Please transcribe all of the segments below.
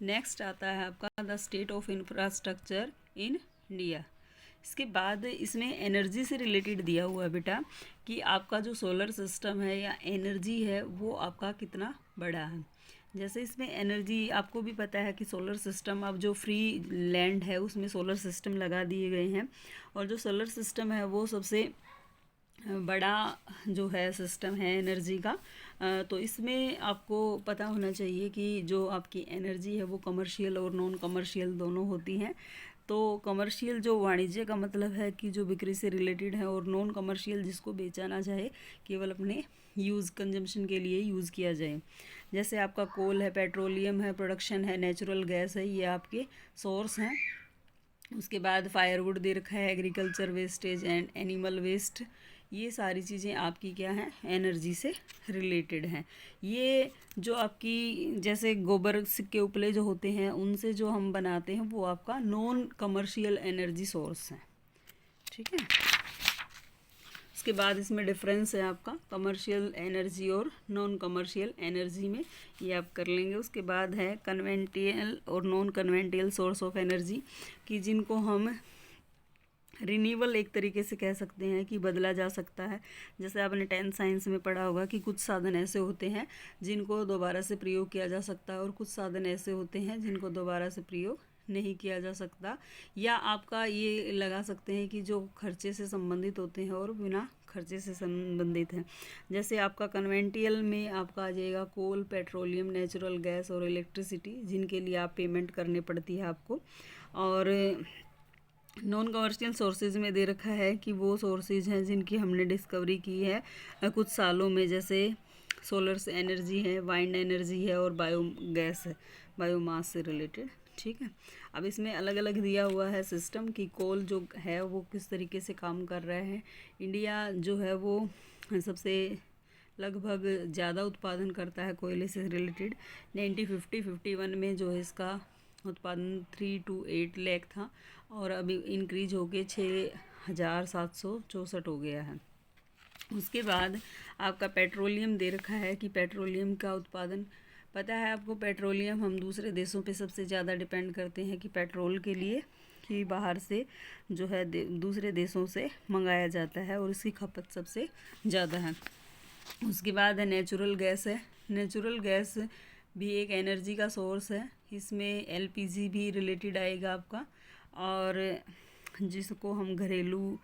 Next आता है आपका the state of infrastructure in India. इसके बाद इसमें एनर्जी से रिलेटेड दिया हुआ है बेटा कि आपका जो सोलर सिस्टम है या एनर्जी है वो आपका कितना बड़ा है। जैसे इसमें एनर्जी आपको भी पता है कि सोलर सिस्टम अब जो फ्री लैंड है उसमें सोलर सिस्टम लगा दिए गए हैं, और जो सोलर सिस्टम है वो सबसे बड़ा जो है सिस्टम है एनर्जी का। तो इसमें आपको पता होना चाहिए कि जो आपकी एनर्जी है वो कमर्शियल और नॉन कमर्शियल दोनों होती हैं। तो कमर्शियल जो वाणिज्य का मतलब है कि जो बिक्री से रिलेटेड है, और नॉन कमर्शियल जिसको बेचा ना जाए, केवल अपने यूज़ कंजम्पशन के लिए यूज़ किया जाए। जैसे आपका कोल है, पेट्रोलियम है, प्रोडक्शन है, नेचुरल गैस है, ये आपके सोर्स हैं। उसके बाद फायरवुड दे रखा है, agriculture wastage and animal waste, ये सारी चीज़ें आपकी क्या हैं, एनर्जी से रिलेटेड हैं। ये जो आपकी जैसे गोबर सिक्के उपले जो होते हैं उनसे जो हम बनाते हैं वो आपका नॉन कमर्शियल एनर्जी सोर्स है। ठीक है। उसके बाद इसमें डिफरेंस है आपका कमर्शियल एनर्जी और नॉन कमर्शियल एनर्जी में, ये आप कर लेंगे। उसके बाद है कन्वेंटियल और नॉन कन्वेंटियल सोर्स ऑफ एनर्जी, कि जिनको हम रिन्यूअल एक तरीके से कह सकते हैं कि बदला जा सकता है। जैसे आपने 10th साइंस में पढ़ा होगा कि कुछ साधन ऐसे होते हैं जिनको दोबारा से प्रयोग किया जा सकता है, और कुछ साधन ऐसे होते हैं जिनको दोबारा से प्रयोग नहीं किया जा सकता। या आपका ये लगा सकते हैं कि जो खर्चे से संबंधित होते हैं और बिना खर्चे से संबंधित हैं। जैसे आपका कन्वेंटियल में आपका आ जाएगा कोल, पेट्रोलियम, नेचुरल गैस और इलेक्ट्रिसिटी, जिनके लिए आप पेमेंट करनी पड़ती है आपको। और नॉन कमर्शियल सोर्सेज में दे रखा है कि वो सोर्सेज हैं जिनकी हमने डिस्कवरी की है कुछ सालों में, जैसे सोलर से एनर्जी है, वाइंड एनर्जी है, और बायो गैस है, बायोमास से रिलेटेड। ठीक है। अब इसमें अलग अलग दिया हुआ है सिस्टम कि कोल जो है वो किस तरीके से काम कर रहा है। इंडिया जो है वो सबसे लगभग ज़्यादा उत्पादन करता है कोयले से रिलेटेड। 1950-51 में जो है इसका उत्पादन 3 to 8 लाख था, और अभी इंक्रीज होके 6,764 हो गया है। उसके बाद आपका पेट्रोलियम दे रखा है कि पेट्रोलियम का उत्पादन, पता है आपको पेट्रोलियम हम दूसरे देशों पे सबसे ज़्यादा डिपेंड करते हैं कि पेट्रोल के लिए, कि बाहर से जो है दूसरे देशों से मंगाया जाता है और इसकी खपत सबसे ज़्यादा है। उसके बाद है नेचुरल गैस है। नेचुरल गैस भी एक एनर्जी का सोर्स है। इसमें एलपीजी भी रिलेटेड आएगा आपका, और जिसको हम घरेलू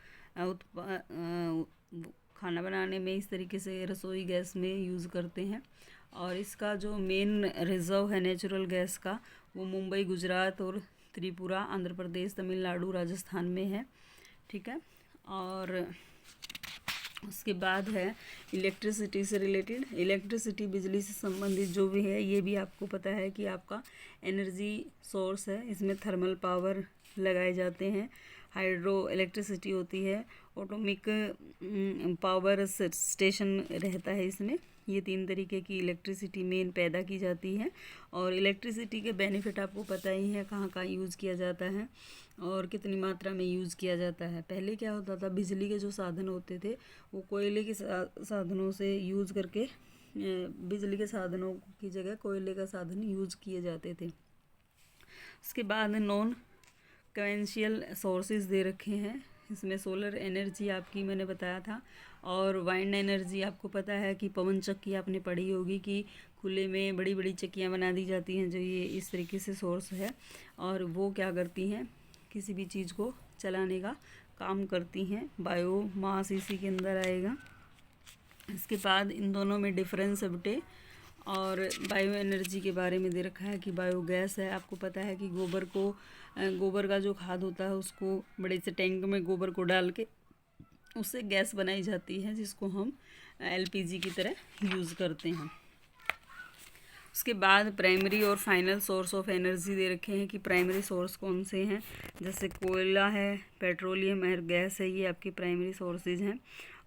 खाना बनाने में इस तरीके से रसोई गैस में यूज़ करते हैं। और इसका जो मेन रिजर्व है नेचुरल गैस का, वो मुंबई, गुजरात और त्रिपुरा, आंध्र प्रदेश, तमिलनाडु, राजस्थान में है। ठीक है। और उसके बाद है इलेक्ट्रिसिटी से रिलेटेड। इलेक्ट्रिसिटी बिजली से संबंधित जो भी है ये भी आपको पता है कि आपका एनर्जी सोर्स है। इसमें थर्मल पावर लगाए जाते हैं, हाइड्रो इलेक्ट्रिसिटी होती है, ऑटोमिक पावर स्टेशन रहता है इसमें। ये 3 तरीके की इलेक्ट्रिसिटी मेन पैदा की जाती है। और इलेक्ट्रिसिटी के बेनिफिट आपको पता ही है, कहाँ कहाँ यूज़ किया जाता है और कितनी मात्रा में यूज़ किया जाता है। पहले क्या होता था, बिजली के जो साधन होते थे वो कोयले के साधनों से यूज़ करके, बिजली के साधनों की जगह कोयले का साधन यूज़ किए जाते थे। उसके बाद नॉन कन्वेंशियल सोर्सेज दे रखे हैं। इसमें सोलर एनर्जी आपकी मैंने बताया था, और वाइंड एनर्जी आपको पता है कि पवन चक्की आपने पढ़ी होगी कि खुले में बड़ी बड़ी चक्कियाँ बना दी जाती हैं, जो ये इस तरीके से सोर्स है, और वो क्या करती हैं, किसी भी चीज़ को चलाने का काम करती हैं। बायो मास इसी के अंदर आएगा। इसके बाद इन दोनों में डिफरेंस है बेटे। और बायो एनर्जी के बारे में दे रखा है कि बायोगैस है। आपको पता है कि गोबर का जो खाद होता है उसको बड़े से टैंक में गोबर को डाल के उससे गैस बनाई जाती है, जिसको हम एलपीजी की तरह यूज़ करते हैं। उसके बाद प्राइमरी और फाइनल सोर्स ऑफ एनर्जी दे रखे हैं कि प्राइमरी सोर्स कौन से हैं। जैसे कोयला है, पेट्रोलियम है, गैस है, ये आपके प्राइमरी सोर्सेज हैं।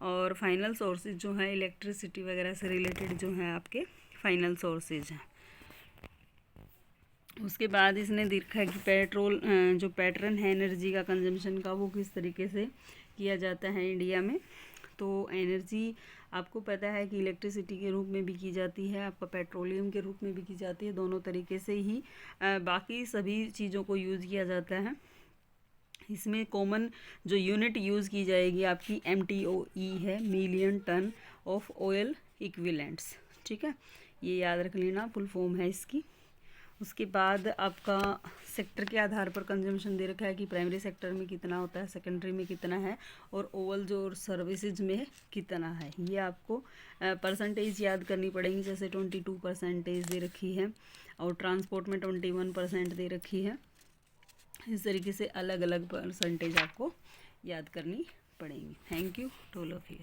और फाइनल सोर्सेज जो हैं इलेक्ट्रिसिटी वगैरह से रिलेटेड जो हैं आपके फाइनल सोर्सेज हैं। उसके बाद इसने देखा है कि जो पैटर्न है एनर्जी का कंजम्पशन का, वो किस तरीके से किया जाता है इंडिया में। तो एनर्जी आपको पता है कि इलेक्ट्रिसिटी के रूप में भी की जाती है, आपका पेट्रोलियम के रूप में भी की जाती है, दोनों तरीके से ही बाकी सभी चीज़ों को यूज़ किया जाता है। इसमें कॉमन जो यूनिट यूज़ की जाएगी आपकी MTOE है, million ton of oil equivalents. ठीक है, ये याद रख लेना, फुल फॉर्म है इसकी। उसके बाद आपका सेक्टर के आधार पर कंजम्पशन दे रखा है कि प्राइमरी सेक्टर में कितना होता है, सेकेंडरी में कितना है, और ओवल जो सर्विसेज में कितना है। ये आपको परसेंटेज याद करनी पड़ेगी, जैसे 22% दे रखी है और ट्रांसपोर्ट में 21% दे रखी है। इस तरीके से अलग अलग परसेंटेज आपको याद करनी पड़ेंगी। Thank you to all of you.